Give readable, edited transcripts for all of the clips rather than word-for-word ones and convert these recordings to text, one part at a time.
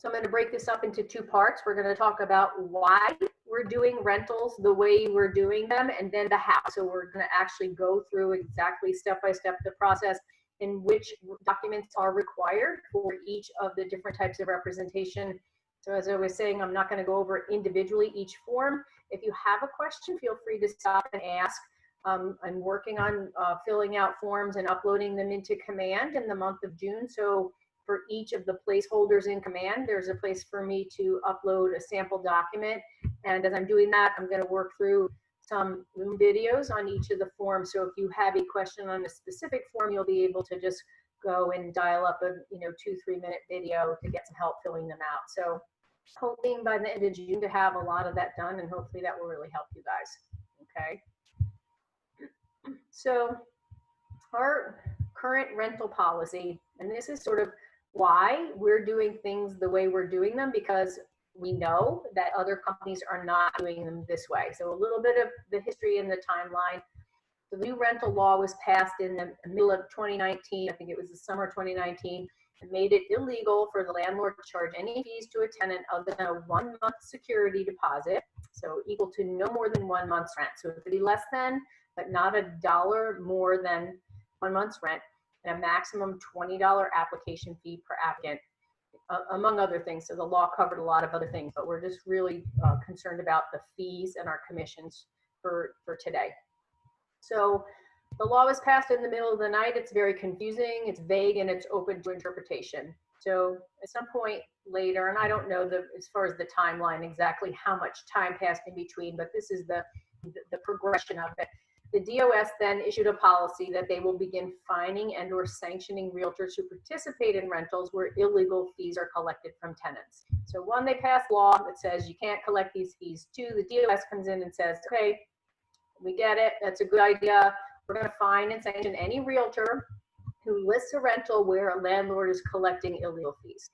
So I'm going to break this up into two parts. We're going to talk about why we're doing rentals the way we're doing them, and then the how. So we're going to actually go through exactly step by step the process in which documents are required for each of the different types of representation. So as I was saying, I'm not going to go over individually each form. If you have a question, feel free to stop and ask. I'm working on filling out forms and uploading them into Command in the month of June. So for each of the placeholders in Command, there's a place for me to upload a sample document. And as I'm doing that, I'm going to work through some videos on each of the forms. So if you have a question on a specific form, you'll be able to just go and dial up a 2-3 minute video to get some help filling them out. So hoping by the end of June to have a lot of that done, and hopefully that will really help you guys. Okay. So our current rental policy, and this is sort of why we're doing things the way we're doing them, because we know that other companies are not doing them this way. So a little bit of the history and the timeline. The new rental law was passed in the middle of 2019. I think it was the summer 2019. It made it illegal for the landlord to charge any fees to a tenant other than a 1-month security deposit, so equal to no more than 1 month's rent. So it could be less than, but not $1 more than 1 month's rent, and a maximum $20 application fee per applicant, among other things. So the law covered a lot of other things, but we're just really concerned about the fees and our commissions for today. So the law was passed in the middle of the night. It's very confusing, it's vague, and it's open to interpretation. So at some point later, and I don't know as far as the timeline exactly how much time passed in between, but this is the progression of it. The DOS then issued a policy that they will begin fining and or sanctioning realtors who participate in rentals where illegal fees are collected from tenants. So one, they passed law that says you can't collect these fees. Two, the DOS comes in and says, okay, we get it, that's a good idea. We're going to fine and sanction any realtor who lists a rental where a landlord is collecting illegal fees.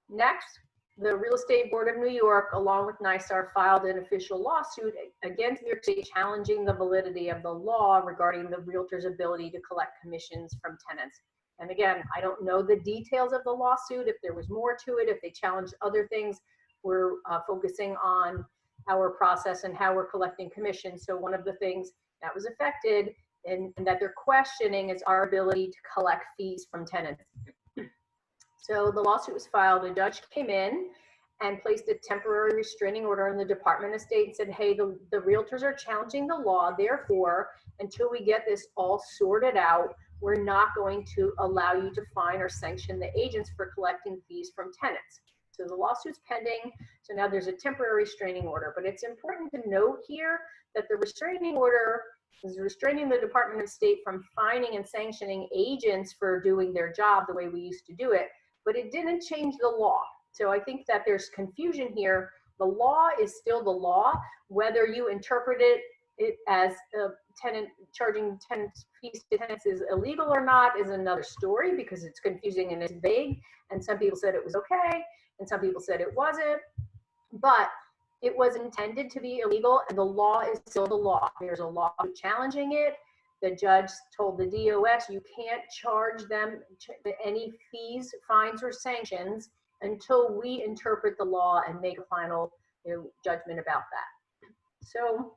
Next, the Real Estate Board of New York, along with NYSAR, filed an official lawsuit against New York State challenging the validity of the law regarding the realtor's ability to collect commissions from tenants. And again, I don't know the details of the lawsuit, if there was more to it, if they challenged other things. We're focusing on our process and how we're collecting commissions. So one of the things that was affected and that they're questioning is our ability to collect fees from tenants. So the lawsuit was filed. A judge came in and placed a temporary restraining order on the Department of State and said, hey, the realtors are challenging the law. Therefore, until we get this all sorted out, we're not going to allow you to fine or sanction the agents for collecting fees from tenants. So the lawsuit's pending. So now there's a temporary restraining order. But it's important to note here that the restraining order is restraining the Department of State from fining and sanctioning agents for doing their job the way we used to do it. But it didn't change the law. So I think that there's confusion here. The law is still the law. Whether you interpret it as a tenant charging tenants fees to tenants is illegal or not is another story, because it's confusing and it's vague. And some people said it was okay, and some people said it wasn't. But it was intended to be illegal, and the law is still the law. There's a law challenging it. The judge told the DOS you can't charge them any fees, fines, or sanctions until we interpret the law and make a final judgment about that. So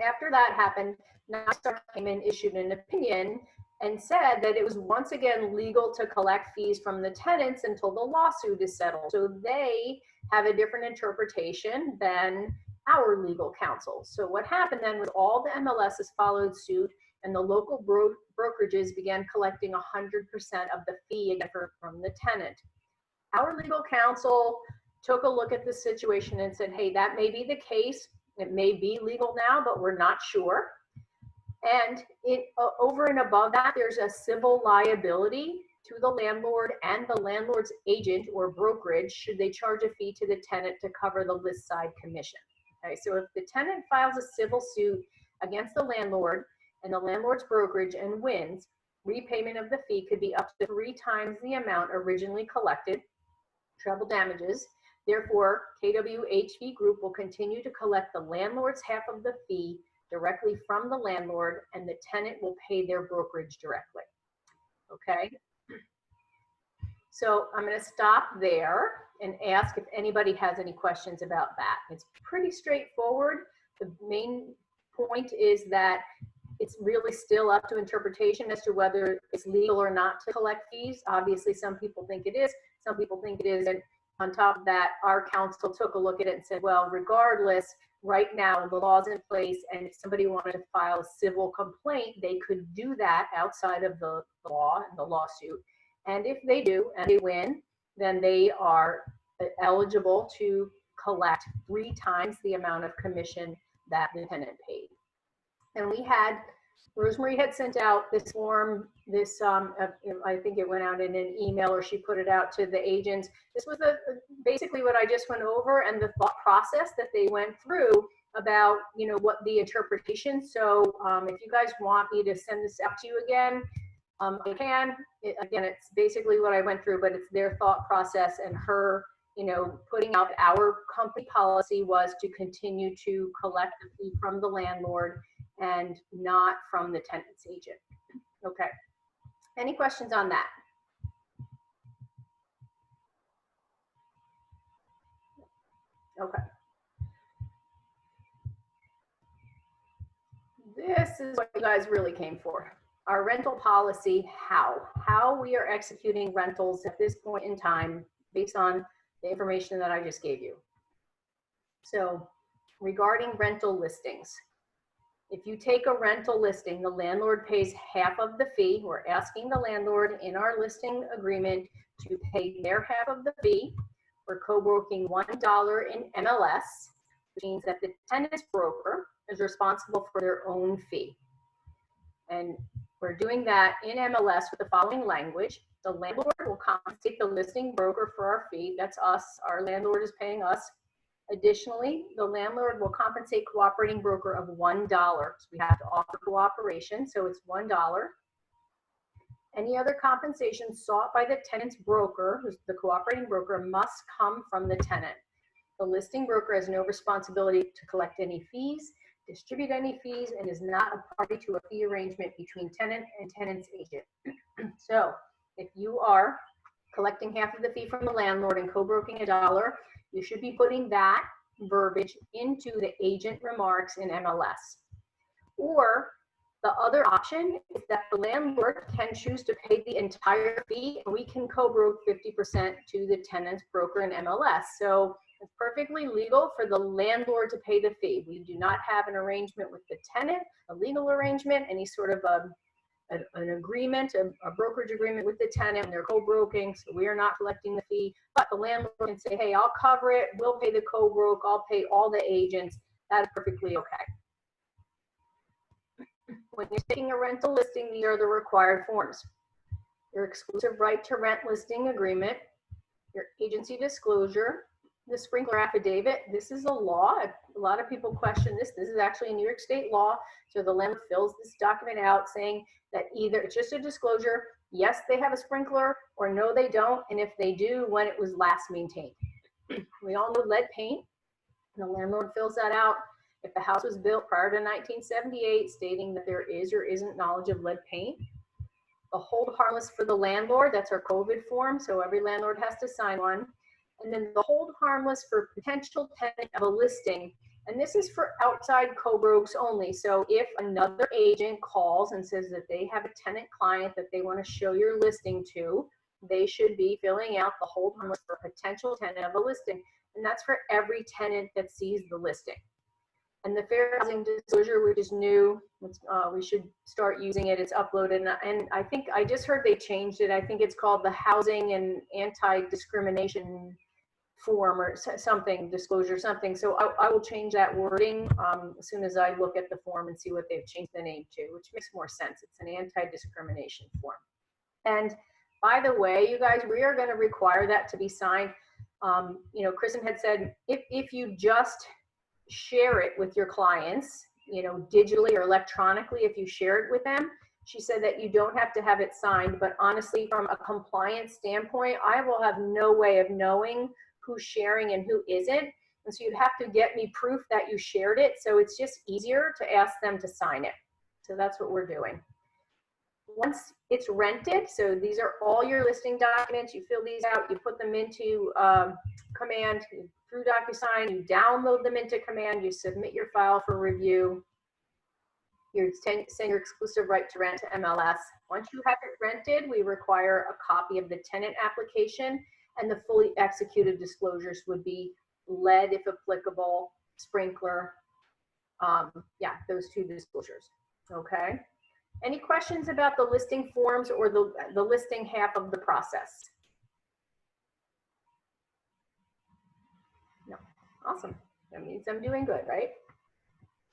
after that happened, NYSAR came in, issued an opinion, and said that it was once again legal to collect fees from the tenants until the lawsuit is settled. So they have a different interpretation than our legal counsel. So what happened then was all the MLSs followed suit, and the local brokerages began collecting 100% of the fee from the tenant. Our legal counsel took a look at the situation and said, hey, that may be the case. It may be legal now, but we're not sure. And over and above that, there's a civil liability to the landlord and the landlord's agent or brokerage should they charge a fee to the tenant to cover the list side commission. Okay, so if the tenant files a civil suit against the landlord and the landlord's brokerage and wins, repayment of the fee could be up to 3 times the amount originally collected, treble damages. Therefore, KWHV Group will continue to collect the landlord's half of the fee directly from the landlord, and the tenant will pay their brokerage directly. Okay. So I'm going to stop there and ask if anybody has any questions about that. It's pretty straightforward. The main point is that it's really still up to interpretation as to whether it's legal or not to collect fees. Obviously, some people think it is, some people think it isn't. On top of that, our counsel took a look at it and said, well, regardless, right now the law's in place, and if somebody wanted to file a civil complaint, they could do that outside of the law and the lawsuit. And if they do and they win, then they are eligible to collect 3 times the amount of commission that the tenant paid. And we had, Rosemary had sent out this form, this, I think it went out in an email or she put it out to the agents. This was basically what I just went over and the thought process that they went through about, you know, what the interpretation. So if you guys want me to send this out to you again, I can. Again, it's basically what I went through, but it's their thought process and her, you know, putting out our company policy was to continue to collect the fee from the landlord and not from the tenant's agent. Okay. Any questions on that? Okay. This is what you guys really came for. Our rental policy, how we are executing rentals at this point in time based on the information that I just gave you. So regarding rental listings, if you take a rental listing, the landlord pays half of the fee. We're asking the landlord in our listing agreement to pay their half of the fee. We're co-broking $1 in MLS, which means that the tenant's broker is responsible for their own fee. And we're doing that in MLS with the following language. The landlord will compensate the listing broker for our fee. That's us. Our landlord is paying us. Additionally, the landlord will compensate cooperating broker of $1. So we have to offer cooperation, so it's $1. Any other compensation sought by the tenant's broker, who's the cooperating broker, must come from the tenant. The listing broker has no responsibility to collect any fees, distribute any fees, and is not a party to a fee arrangement between tenant and tenant's agent. So if you are collecting half of the fee from the landlord and co-broking $1, you should be putting that verbiage into the agent remarks in MLS. Or the other option is that the landlord can choose to pay the entire fee and we can co-broke 50% to the tenant's broker in MLS. So it's perfectly legal for the landlord to pay the fee. We do not have an arrangement with the tenant, a legal arrangement, any sort of an agreement, a brokerage agreement with the tenant, and they're co-broking, so we are not collecting the fee. But the landlord can say, hey, I'll cover it, we'll pay the co-broke, I'll pay all the agents. That's perfectly okay. When you're taking a rental listing, these are the required forms. Your exclusive right to rent listing agreement, your agency disclosure, the sprinkler affidavit. This is a law. A lot of people question this. This is actually a New York State law. So the landlord fills this document out saying that either it's just a disclosure, yes, they have a sprinkler, or no, they don't. And if they do, when it was last maintained. We all know lead paint. The landlord fills that out. If the house was built prior to 1978, stating that there is or isn't knowledge of lead paint. The hold harmless for the landlord, that's our COVID form, so every landlord has to sign one. And then the hold harmless for potential tenant of a listing, and this is for outside co-brokes only. So if another agent calls and says that they have a tenant client that they want to show your listing to, they should be filling out the hold harmless for potential tenant of a listing. And that's for every tenant that sees the listing. And the fair housing disclosure, which is new, we should start using it. It's uploaded, and I think I just heard they changed it. I think it's called the Housing and Anti-Discrimination Form or something, disclosure something. So I will change that wording as soon as I look at the form and see what they've changed the name to, which makes more sense. It's an anti-discrimination form. And by the way, you guys, we are going to require that to be signed. You know, Kristen had said if you just share it with your clients, you know, digitally or electronically, if you share it with them, she said that you don't have to have it signed. But honestly, from a compliance standpoint, I will have no way of knowing who's sharing and who isn't. And so you'd have to get me proof that you shared it. So it's just easier to ask them to sign it. So that's what we're doing. once it's rented, so these are all your listing documents, you fill these out, you put them into Command through DocuSign, you download them into Command, you submit your file for review, you send your exclusive right to rent to MLS. Once you have it rented, we require a copy of the tenant application, and the fully executed disclosures would be lead, if applicable, sprinkler, yeah, those two disclosures, okay? Any questions about the listing forms or the listing half of the process? No, awesome. That means I'm doing good, right?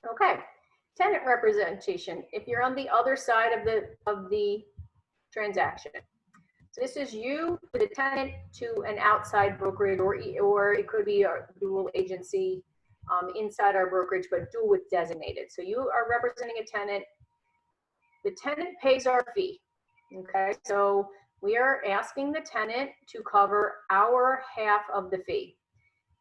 Okay, tenant representation. If you're on the other side of the transaction. So this is you, the tenant, to an outside brokerage, or it could be a dual agency inside our brokerage, but dual with designated. So you are representing a tenant. The tenant pays our fee, okay? So we are asking the tenant to cover our half of the fee.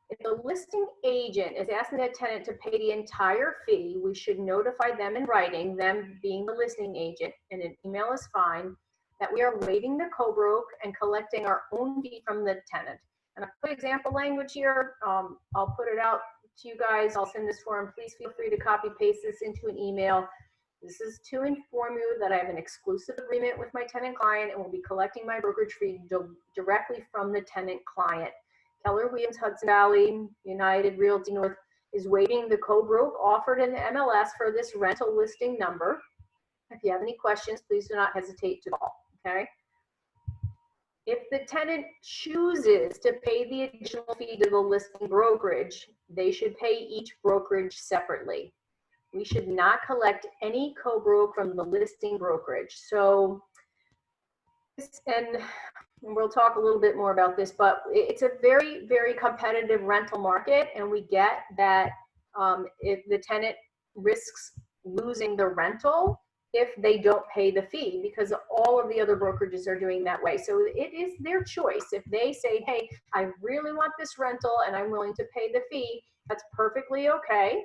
If the listing agent is asking the tenant to pay the entire fee, we should notify them in writing, them being the listing agent, and an email is fine, that we are waiving the co-broke and collecting our own fee from the tenant. And I'll put example language here. I'll put it out to you guys. I'll send this form. Please feel free to copy paste this into an email. This is to inform you that I have an exclusive agreement with my tenant client and will be collecting my brokerage fee directly from the tenant client. Keller Williams, Hudson Valley, United Realty North is waiving the co-broke offered in the MLS for this rental listing number. If you have any questions, please do not hesitate to call, okay? If the tenant chooses to pay the additional fee to the listing brokerage, they should pay each brokerage separately. We should not collect any co-broke from the listing brokerage. So, and we'll talk a little bit more about this, but it's a very, very competitive rental market, and we get that if the tenant risks losing the rental if they don't pay the fee, because all of the other brokerages are doing that way. So it is their choice. If they say, hey, I really want this rental and I'm willing to pay the fee, that's perfectly okay.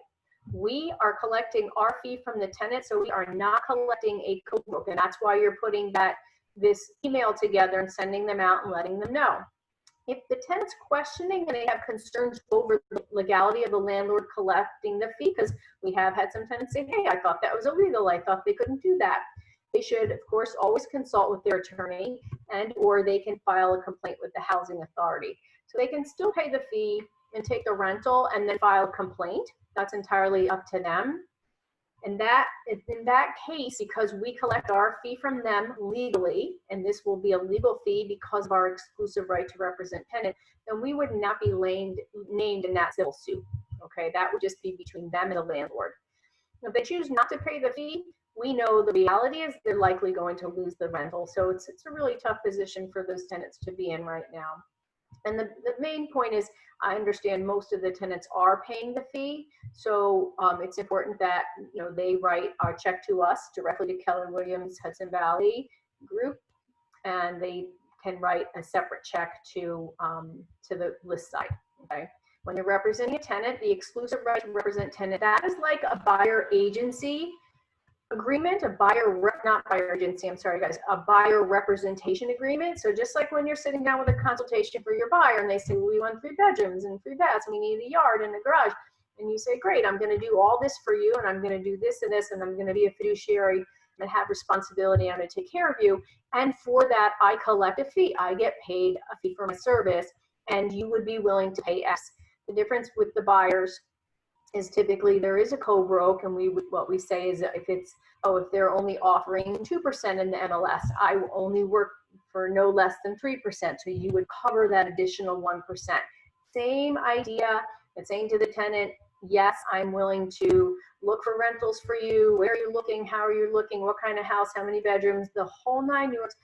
We are collecting our fee from the tenant, so we are not collecting a co-broke, and that's why you're putting this email together and sending them out and letting them know. If the tenant's questioning and they have concerns over the legality of the landlord collecting the fee, because we have had some tenants say, hey, I thought that was illegal, I thought they couldn't do that. They should, of course, always consult with their attorney, and or they can file a complaint with the housing authority. So they can still pay the fee and take the rental and then file a complaint. That's entirely up to them. And that, in that case, because we collect our fee from them legally, and this will be a legal fee because of our exclusive right to represent tenant, then we would not be named in that civil suit. Okay, that would just be between them and the landlord. If they choose not to pay the fee, we know the reality is they're likely going to lose the rental. So it's a really tough position for those tenants to be in right now. And the main point is, I understand most of the tenants are paying the fee, so it's important that they write our check to us directly to Keller Williams Hudson Valley Group, and they can write a separate check to the list site. Okay, when you're representing a tenant, the exclusive right to represent tenant, that is like a buyer agency agreement, a not buyer agency, I'm sorry guys, a buyer representation agreement. So just like when you're sitting down with a consultation for your buyer and they say, well, we want 3 bedrooms and 3 baths, we need a yard and a garage. And you say, great, I'm going to do all this for you, and I'm going to do this and this, and I'm going to be a fiduciary and have responsibility, I'm going to take care of you. And for that, I collect a fee. I get paid a fee for my service, and you would be willing to pay X. The difference with the buyers is typically there is a co-broke, and what we say is if they're only offering 2% in the MLS, I will only work for no less than 3%. So you would cover that additional 1%. Same idea, and saying to the tenant, yes, I'm willing to look for rentals for you. Where are you looking? How are you looking? What kind of house? How many bedrooms? The whole 9 yards.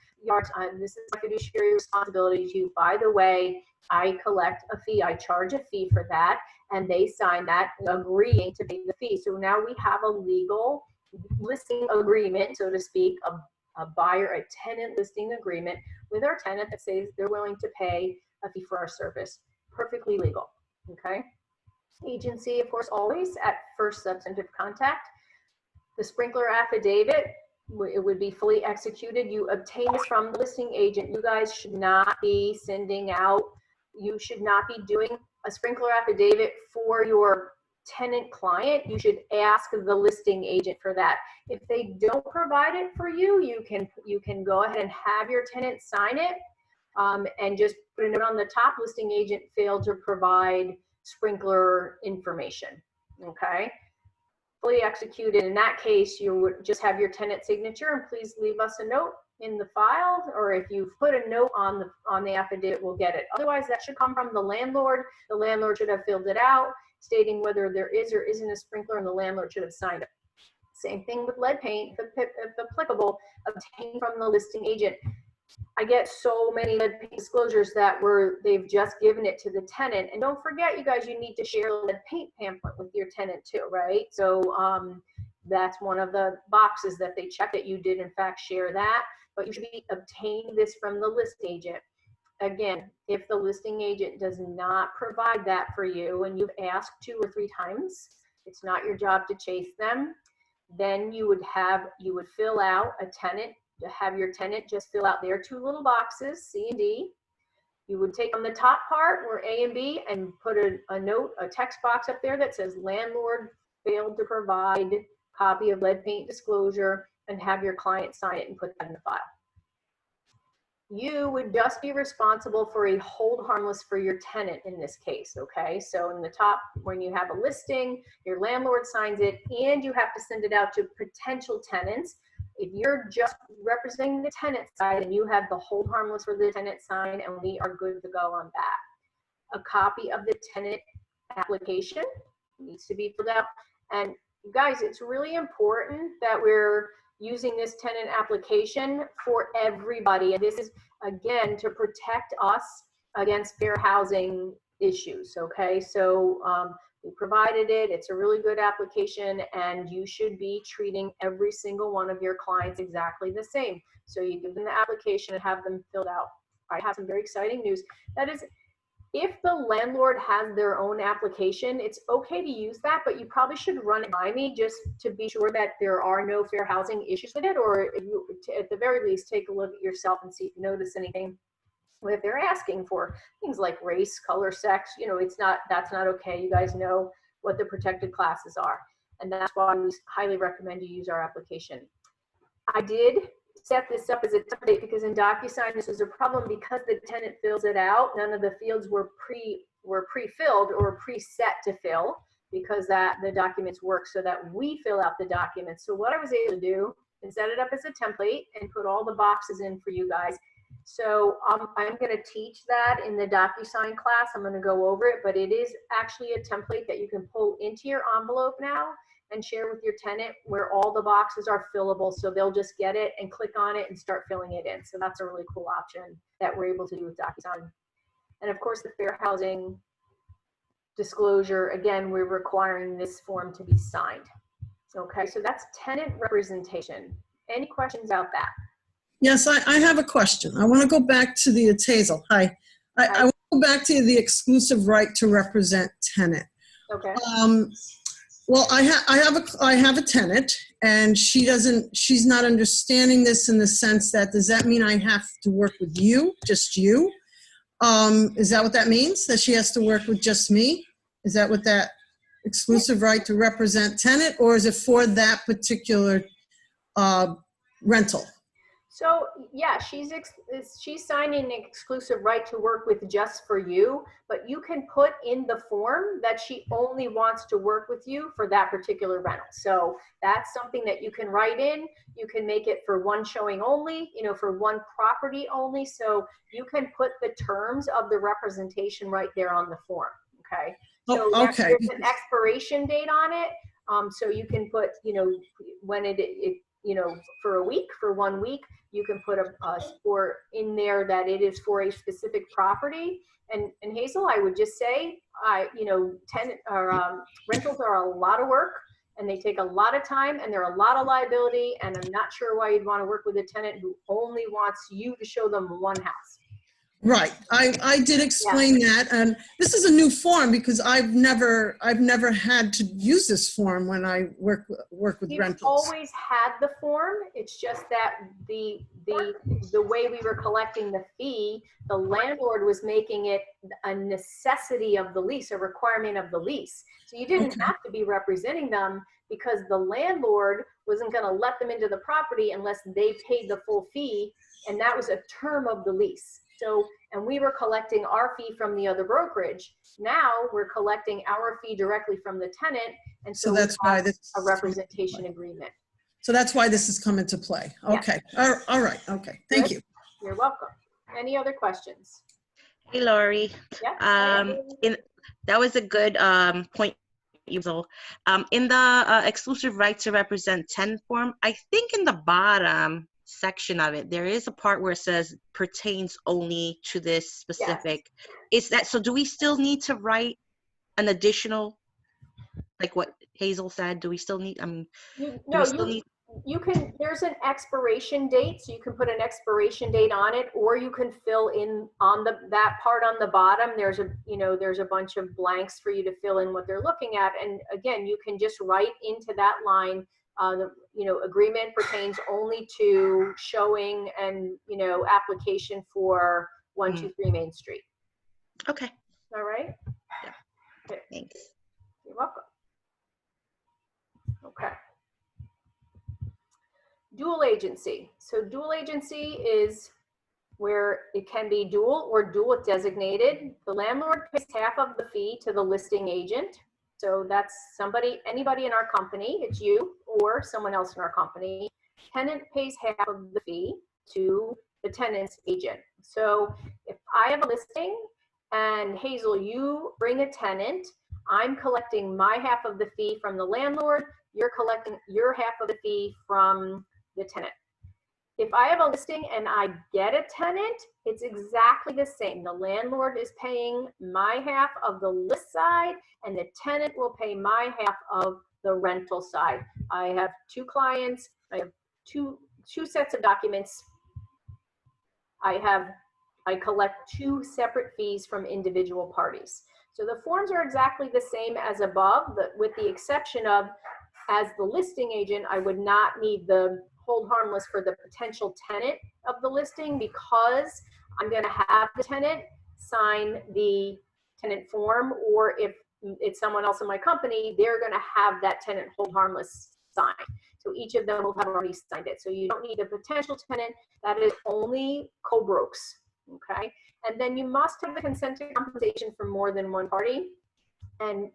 This is my fiduciary responsibility to you. By the way, I collect a fee. I charge a fee for that, and they sign that agreeing to pay the fee. So now we have a legal listing agreement, so to speak, a tenant listing agreement with our tenant that says they're willing to pay a fee for our service. Perfectly legal, okay? Agency, of course, always at first substantive contact. The sprinkler affidavit, It would be fully executed. You obtain this from the listing agent. You guys should not be sending out, you should not be doing a sprinkler affidavit for your tenant client. You should ask the listing agent for that. If they don't provide it for you, you can go ahead and have your tenant sign it, and just put a note on the top, listing agent failed to provide sprinkler information. Okay. Fully executed. In that case, you would just have your tenant signature, and please leave us a note in the file, or if you put a note on the affidavit, we'll get it. Otherwise, that should come from the landlord. The landlord should have filled it out, stating whether there is or isn't a sprinkler, and the landlord should have signed it. Same thing with lead paint, if applicable, obtain from the listing agent. I get so many lead paint disclosures that they've just given it to the tenant. And don't forget, you guys, you need to share a lead paint pamphlet with your tenant too, right? So that's one of the boxes that they check, that you did in fact share that, but you should be obtaining this from the listing agent. Again, if the listing agent does not provide that for you and you've asked 2 or 3 times, it's not your job to chase them. Then you would fill out have your tenant just fill out their 2 little boxes, C and D. You would take on the top part where A and B and put a note, a text box up there that says landlord failed to provide copy of lead paint disclosure, and have your client sign it and put that in the file. You would just be responsible for a hold harmless for your tenant in this case, okay? So in the top, when you have a listing, your landlord signs it, and you have to send it out to potential tenants. If you're just representing the tenant side and you have the hold harmless for the tenant sign, and we are good to go on that. A copy of the tenant application needs to be filled out. And you guys, it's really important that we're using this tenant application for everybody. And this is, again, to protect us against fair housing issues, okay? So we provided it, it's a really good application, and you should be treating every single one of your clients exactly the same. So you give them the application and have them filled out. I have some very exciting news. That is, if the landlord has their own application, it's okay to use that, but you probably should run it by me just to be sure that there are no fair housing issues with it, or if you, at the very least, take a look at yourself and see if you notice anything. If they're asking for things like race, color, sex, you know, that's not okay. You guys know what the protected classes are. And that's why we highly recommend you use our application. I did set this up as a template because in DocuSign, this was a problem because the tenant fills it out. None of the fields were pre-filled or preset to fill, because the documents work so that we fill out the documents. So what I was able to do is set it up as a template and put all the boxes in for you guys. So I'm going to teach that in the DocuSign class. I'm going to go over it, but it is actually a template that you can pull into your envelope now and share with your tenant, where all the boxes are fillable. So they'll just get it and click on it and start filling it in. So that's a really cool option that we're able to do with DocuSign. And of course, the fair housing disclosure, again, we're requiring this form to be signed. Okay, so that's tenant representation. Any questions about that? Yes, I have a question. I want to go back to the Hazel. Hi. I want to go back to the exclusive right to represent tenant. Okay. Well, I have a tenant, and she's not understanding this in the sense that, does that mean I have to work with you, just you? Is that what that means? That she has to work with just me? Is that what that exclusive right to represent tenant, or is it for that particular rental? So yeah, she's signing an exclusive right to work with just for you, but you can put in the form that she only wants to work with you for that particular rental. So that's something that you can write in. You can make it for one showing only, you know, for one property only. So you can put the terms of the representation right there on the form. Okay. So okay. There's an expiration date on it. So you can put, you know, when it you know, for a week, for 1 week, you can put a score in there that it is for a specific property. And Hazel, I would just say, you know, rentals are a lot of work, and they take a lot of time, and they're a lot of liability. And I'm not sure why you'd want to work with a tenant who only wants you to show them one house. Right. I did explain that, and this is a new form because I've never had to use this form when I work with You've rentals. always had the form. It's just that the way we were collecting the fee, the landlord was making it a necessity of the lease, a requirement of the lease. So you didn't Okay. have to be representing them because the landlord wasn't going to let them into the property unless they paid the full fee, and that was a term of the lease. So, and we were collecting our fee from the other brokerage. Now we're collecting our fee directly from the tenant, and So so that's we why have this a representation agreement. So that's why this has come into play. Okay. All right. Okay. Thank you. You're welcome. Any other questions? Hey, Lori. Yeah. That was a good point. In the exclusive right to represent 10 form, I think in the bottom section of it, there is a part where it says pertains only to this specific. Is that, so do we still need to write an additional, like what Hazel said, do we still need, you can, there's an expiration date, so you can put an expiration date on it, or you can fill in on that part on the bottom. There's a bunch of blanks for you to fill in what they're looking at. And again, you can just write into that line, agreement pertains only to showing and, application for 123 Main Street. Okay. All right. Yeah. Okay. Thanks. You're welcome. Okay. Dual agency. So dual agency is where it can be dual or dual designated. The landlord pays half of the fee to the listing agent. So that's anybody in our company, it's you or someone else in our company. Tenant pays half of the fee to the tenant's agent. So if I have a listing and Hazel, you bring a tenant, I'm collecting my half of the fee from the landlord, you're collecting your half of the fee from the tenant. If I have a listing and I get a tenant, it's exactly the same. The landlord is paying my half of the list side, and the tenant will pay my half of the rental side. I have two clients. I have two sets of documents. I collect two separate fees from individual parties. So the forms are exactly the same as above, but with the exception of, as the listing agent, I would not need the hold harmless for the potential tenant of the listing, because I'm going to have the tenant sign the tenant form, or if it's someone else in my company, they're going to have that tenant hold harmless sign. So each of them will have already signed it. So you don't need a potential tenant. That is only co-brokes. Okay. And then you must have the consent to compensation from more than one party. And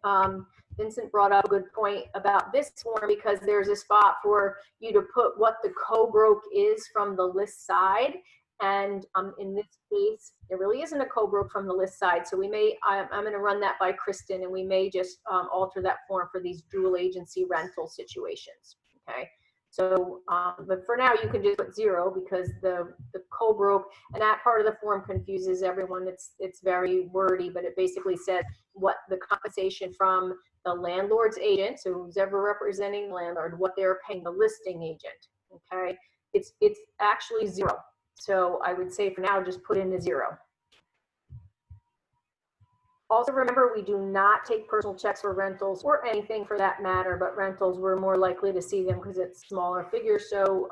Vincent brought up a good point about this form, because there's a spot for you to put what the co-broke is from the list side. And in this case, there really isn't a co-broke from the list side. So we may, I'm going to run that by Kristen, and we may just alter that form for these dual agency rental situations. Okay. So, but for now, you can just put 0, because the co-broke, and that part of the form confuses everyone. It's very wordy, but it basically says what the compensation from the landlord's agent, so who's ever representing the landlord, what they're paying the listing agent. Okay, it's actually 0. So I would say for now, just put in a 0. Also remember, we do not take personal checks for rentals, or anything for that matter, but rentals, we're more likely to see them because it's smaller figures. So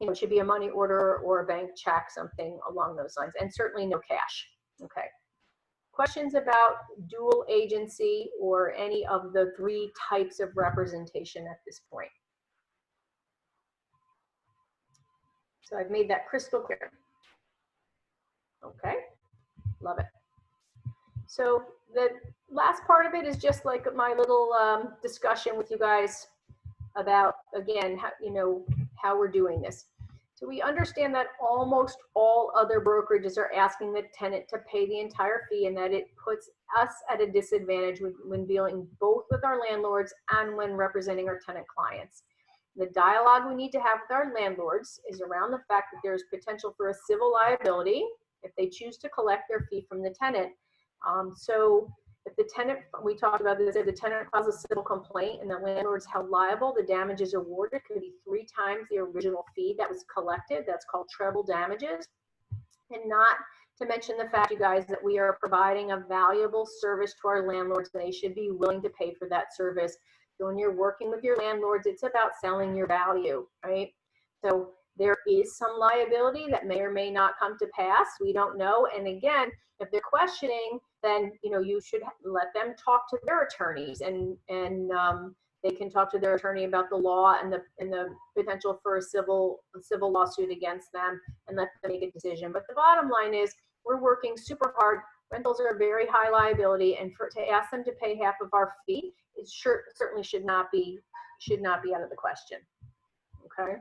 it should be a money order or a bank check, something along those lines, and certainly no cash. Okay. Questions about dual agency or any of the 3 types of representation at this point? So I've made that crystal clear. Okay, love it. So the last part of it is just like my little discussion with you guys about, again, how we're doing this. So we understand that almost all other brokerages are asking the tenant to pay the entire fee, and that it puts us at a disadvantage when dealing both with our landlords and when representing our tenant clients. The dialogue we need to have with our landlords is around the fact that there's potential for a civil liability if they choose to collect their fee from the tenant. So if the tenant, we talked about this, if the tenant files a civil complaint and the landlord's held liable, the damages awarded could be 3 times the original fee that was collected. That's called treble damages. And not to mention the fact, you guys, that we are providing a valuable service to our landlords. They should be willing to pay for that service. So when you're working with your landlords, it's about selling your value, right? So there is some liability that may or may not come to pass. We don't know. And again, if they're questioning, then you should let them talk to their attorneys, and they can talk to their attorney about the law and the potential for a civil lawsuit against them, and let them make a decision. But the bottom line is, we're working super hard. Rentals are a very high liability, and to ask them to pay half of our fee, it certainly should not be out of the question. Okay.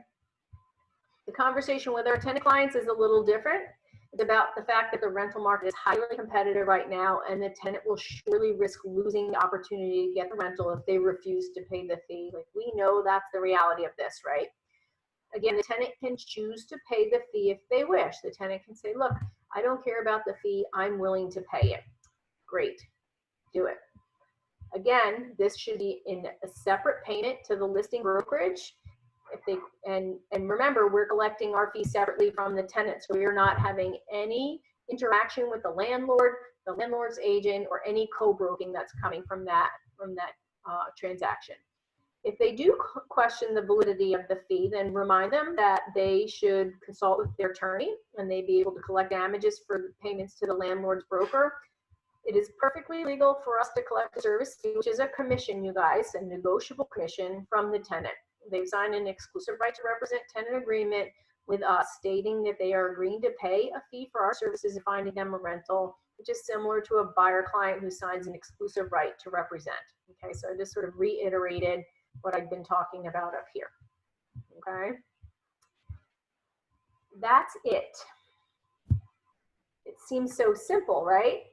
The conversation with our tenant clients is a little different. It's about the fact that the rental market is highly competitive right now, and the tenant will surely risk losing the opportunity to get the rental if they refuse to pay the fee. Like, we know that's the reality of this, right? Again, the tenant can choose to pay the fee if they wish. The tenant can say, look, I don't care about the fee, I'm willing to pay it. Great, do it. Again, this should be in a separate payment to the listing brokerage. And remember, we're collecting our fee separately from the tenant, so we're not having any interaction with the landlord, the landlord's agent, or any co-broking that's coming from that transaction. If they do question the validity of the fee, then remind them that they should consult with their attorney, and they'd be able to collect damages for payments to the landlord's broker. It is perfectly legal for us to collect a service fee, which is a commission, you guys, a negotiable commission from the tenant. They've signed an exclusive right to represent tenant agreement with us, stating that they are agreeing to pay a fee for our services and finding them a rental, which is similar to a buyer client who signs an exclusive right to represent. Okay, so I just sort of reiterated what I've been talking about up here. Okay, that's it. It seems so simple, right?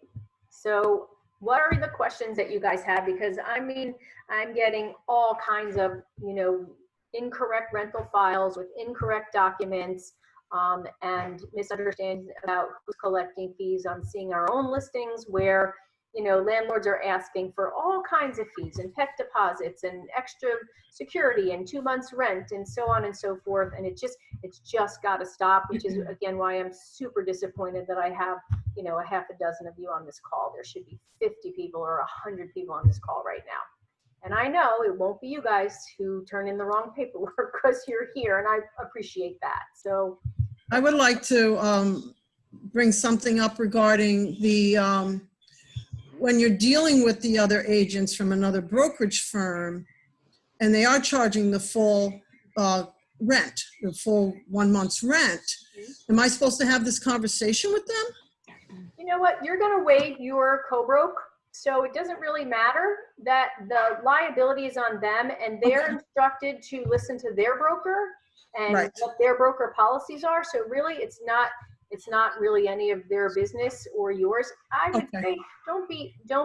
So what are the questions that you guys have? Because I mean, I'm getting all kinds of, incorrect rental files with incorrect documents, and misunderstandings about who's collecting fees. I'm seeing our own listings where, landlords are asking for all kinds of fees and pet deposits and extra security and 2 months rent and so on and so forth. And it's just got to stop, which is, again, why I'm super disappointed that I have, a half a dozen of you on this call. There should be 50 people or 100 people on this call right now. And I know it won't be you guys who turn in the wrong paperwork because you're here, and I appreciate that. So I would like to bring something up regarding the, when you're dealing with the other agents from another brokerage firm, and they are charging the full rent, the full 1 month's rent, am I supposed to have this conversation with them? You know what? You're going to waive your co-broke. So it doesn't really matter. That the liability is on them, and they're instructed to listen to their broker and what their broker policies are. So really, it's not really any of their business or yours. I would say don't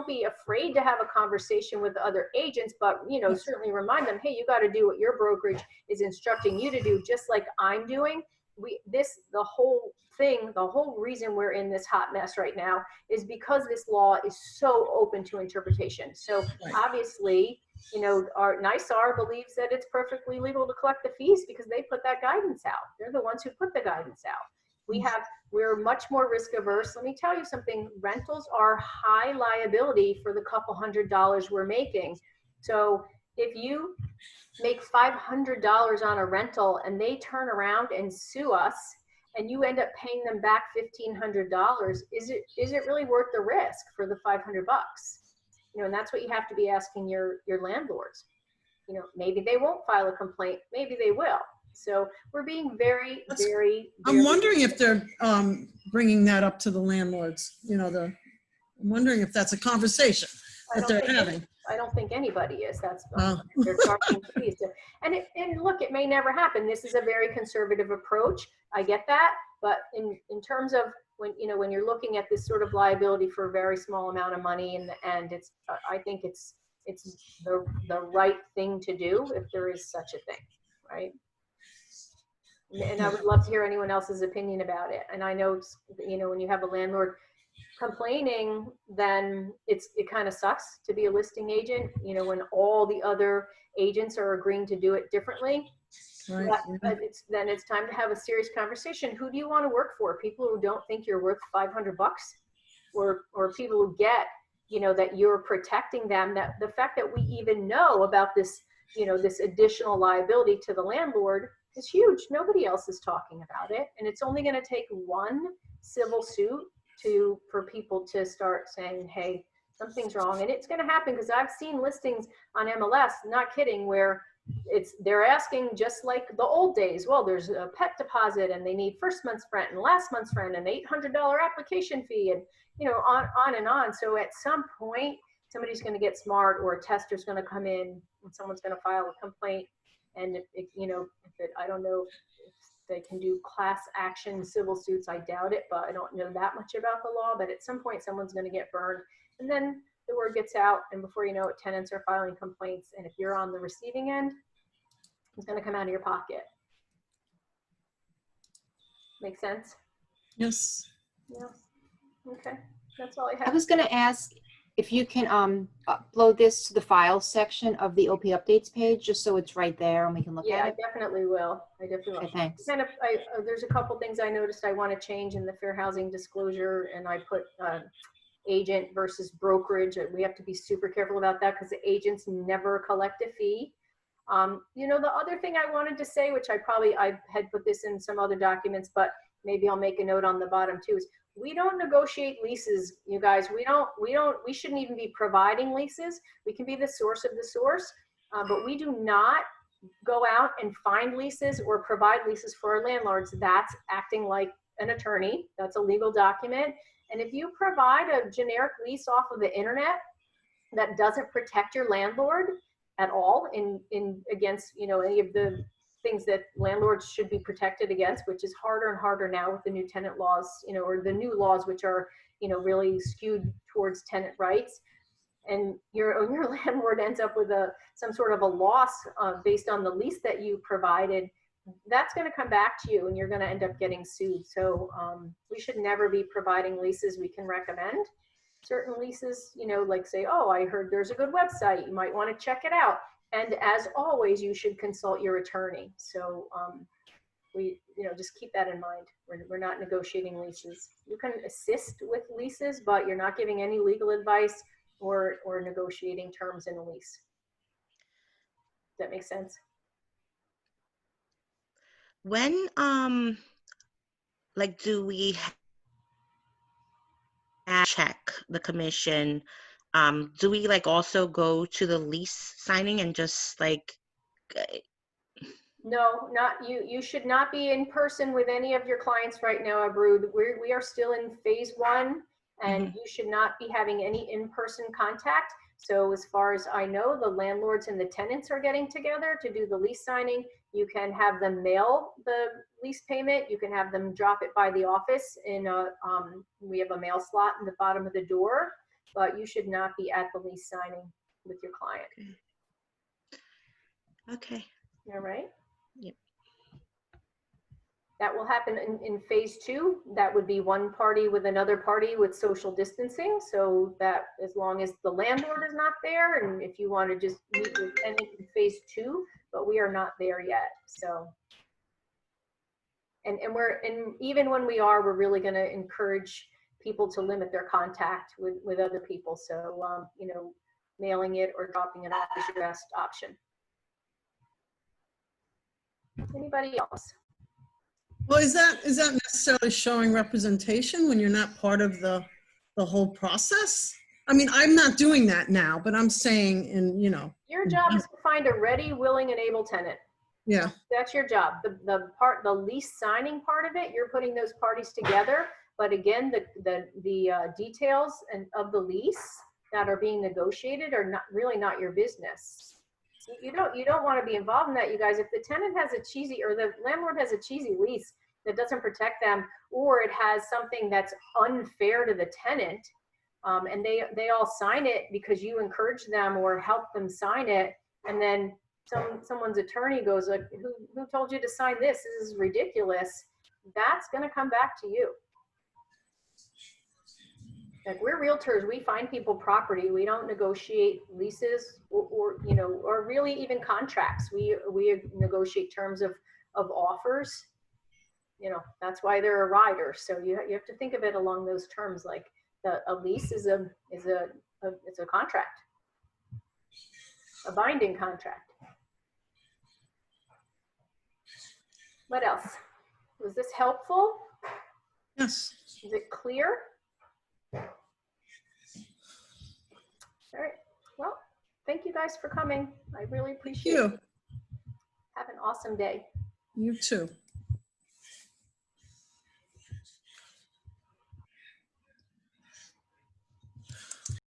be afraid to have a conversation with the other agents, but certainly remind them, hey, you got to do what your brokerage is instructing you to do, just like I'm doing. The whole reason we're in this hot mess right now is because this law is so open to interpretation. So obviously, our NYSAR believes that it's perfectly legal to collect the fees because they put that guidance out. They're the ones who put the guidance out. We're much more risk averse. Let me tell you something. Rentals are high liability for the couple $100 we're making. So if you make $500 on a rental and they turn around and sue us, and you end up paying them back $1,500, is it really worth the risk for the $500? And that's what you have to be asking your landlords. Maybe they won't file a complaint, maybe they will. So we're being very, very. I'm wondering if they're bringing that up to the landlords. I'm wondering if that's a conversation that they're having. I don't think anybody is. That's they're charging fees. And look, it may never happen. This is a very conservative approach. I get that, but in terms of when you're looking at this sort of liability for a very small amount of money in the end, I think it's the right thing to do if there is such a thing, right? And I would love to hear anyone else's opinion about it. And I know when you have a landlord complaining, then it kind of sucks to be a listing agent, you know, when all the other agents are agreeing to do it differently. Right. But then it's time to have a serious conversation. Who do you want to work for? People who don't think you're worth $500, or people who get, you know, that you're protecting them, that the fact that we even know about this, you know, this additional liability to the landlord is huge. Nobody else is talking about it. And it's only going to take one civil suit for people to start saying, hey, something's wrong. And it's going to happen, because I've seen listings on MLS, not kidding, where they're asking just like the old days. Well, there's a pet deposit and they need first month's rent and last month's rent and $800 application fee, and, you know, on and on. So at some point, somebody's going to get smart, or a tester's going to come in and someone's going to file a complaint. And I don't know if they can do class action civil suits. I doubt it, but I don't know that much about the law. But at some point, someone's going to get burned, and then the word gets out, and before you know it, tenants are filing complaints. And if you're on the receiving end, it's going to come out of your pocket. Make sense? Yes. Yeah. Okay. That's all I have. I was going to ask if you can upload this to the files section of the OP updates page, just so it's right there and we can look Yeah, at I it. definitely will. I definitely will. Okay, thanks. Kind of, there's a couple things I noticed I want to change in the fair housing disclosure, and I put agent versus brokerage. We have to be super careful about that, because the agents never collect a fee. You know, the other thing I wanted to say, which I had put this in some other documents, but maybe I'll make a note on the bottom too, is we don't negotiate leases, you guys. We shouldn't even be providing leases. We can be the source of the source, but we do not go out and find leases or provide leases for our landlords. That's acting like an attorney. That's a legal document. And if you provide a generic lease off of the internet that doesn't protect your landlord at all in against, you know, any of the things that landlords should be protected against, which is harder and harder now with the new tenant laws, you know, or the new laws, which are, you know, really skewed towards tenant rights. And your landlord ends up with some sort of a loss based on the lease that you provided. That's going to come back to you, and you're going to end up getting sued. So we should never be providing leases. We can recommend certain leases, you know, like say, oh, I heard there's a good website, you might want to check it out. And as always, you should consult your attorney. So just keep that in mind. We're not negotiating leases. You can assist with leases, but you're not giving any legal advice or negotiating terms in a lease. Does that make sense? When like, do we check the commission? Do we like also go to the lease signing and just like? No, not you. You should not be in person with any of your clients right now, Abrud. We are still in phase 1, and you should not be having any in-person contact. So as far as I know, the landlords and the tenants are getting together to do the lease signing. You can have them mail the lease payment. You can have them drop it by the office in we have a mail slot in the bottom of the door, but you should not be at the lease signing with your client. Okay. All right. Yep. That will happen in phase 2. That would be one party with another party with social distancing. So that as long as the landlord is not there, and if you want to just meet with tenant in phase 2, but we are not there yet. So, and even when we are, we're really going to encourage people to limit their contact with other people. So, mailing it or dropping it off is your best option. Anybody else? Well, is that necessarily showing representation when you're not part of the whole process? I mean, I'm not doing that now, but I'm saying Your job is to find a ready, willing, and able tenant. Yeah. That's your job. The lease signing part of it, you're putting those parties together. But again, the details of the lease that are being negotiated are not your business. You don't want to be involved in that, you guys. If the tenant has a cheesy, or the landlord has a cheesy lease that doesn't protect them, or it has something that's unfair to the tenant, and they all sign it because you encourage them or help them sign it, and then someone's attorney goes like, who told you to sign this? This is ridiculous. That's going to come back to you. Like, we're realtors, we find people property, we don't negotiate leases or you know, or really even contracts. We negotiate terms of offers. You know, that's why they're a rider. So you have to think of it along those terms. Like a lease is it's a contract, a binding contract. What else? Was this helpful? Yes. Is it clear? All right. Well, thank you guys for coming. I really appreciate it. You. Have an awesome day. You too.